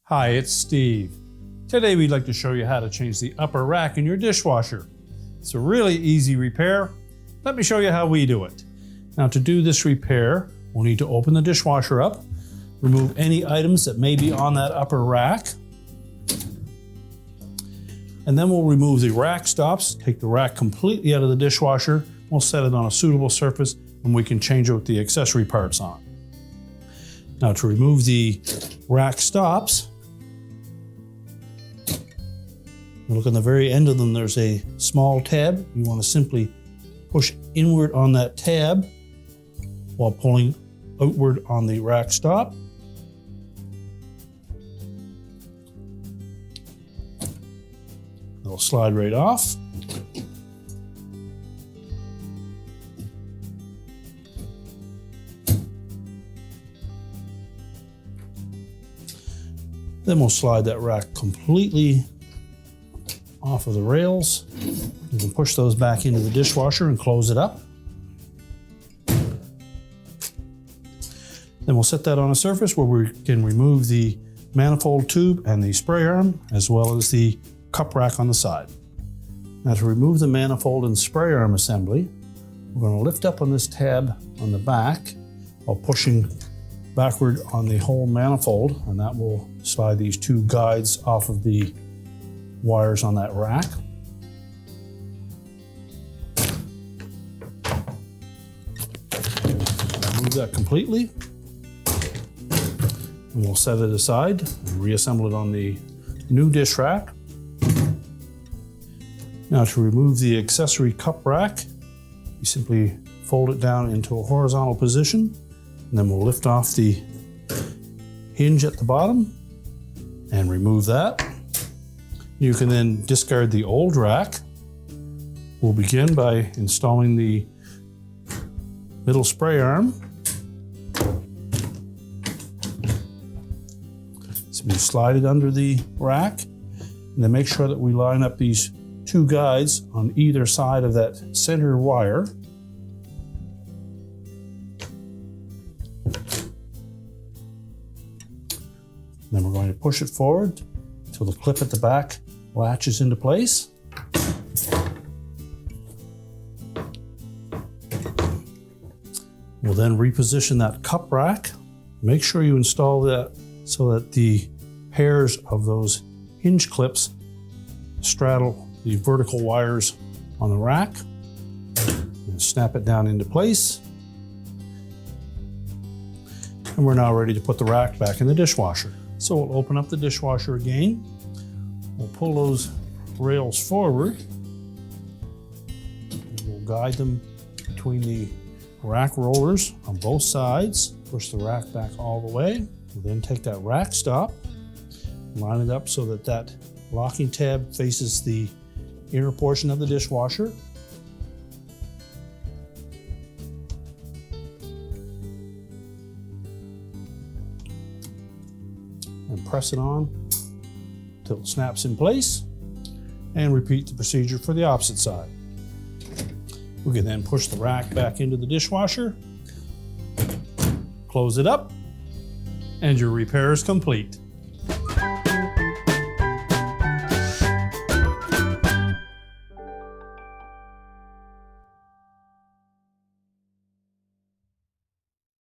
Hi, it's Steve. Today we'd like to show you how to change the upper rack in your dishwasher. It's a really easy repair. Let me show you how we do it. Now, to do this repair, we'll need to open the dishwasher up, remove any items that may be on that upper rack, and then we'll remove the rack stops, take the rack completely out of the dishwasher, we'll set it on a suitable surface, and we can change out the accessory parts on. Now, to remove the rack stops, look on the very end of them, there's a small tab. You want to simply push inward on that tab while pulling outward on the rack stop. It'll slide right off. Then we'll slide that rack completely off of the rails. You can push those back into the dishwasher and close it up. Then we'll set that on a surface where we can remove the manifold tube and the spray arm, as well as the cup rack on the side. Now, to remove the manifold and spray arm assembly, we're going to lift up on this tab on the back while pushing backward on the whole manifold, and that will slide these two guides off of the wires on that rack. Remove that completely, and we'll set it aside and reassemble it on the new dish rack. Now, to remove the accessory cup rack, you simply fold it down into a horizontal position, and then we'll lift off the hinge at the bottom and remove that. You can then discard the old rack. We'll begin by installing the middle spray arm. So we slide it under the rack, and then make sure that we line up these two guides on either side of that center wire. Then we're going to push it forward until the clip at the back latches into place. We'll then reposition that cup rack. Make sure you install that so that the pairs of those hinge clips straddle the vertical wires on the rack. And snap it down into place. And we're now ready to put the rack back in the dishwasher. So we'll open up the dishwasher again. We'll pull those rails forward. We'll guide them between the rack rollers on both sides. Push the rack back all the way. We'll then take that rack stop, line it up so that that locking tab faces the inner portion of the dishwasher. And press it on until it snaps in place, and repeat the procedure for the opposite side. We can then push the rack back into the dishwasher, close it up, and your repair is complete.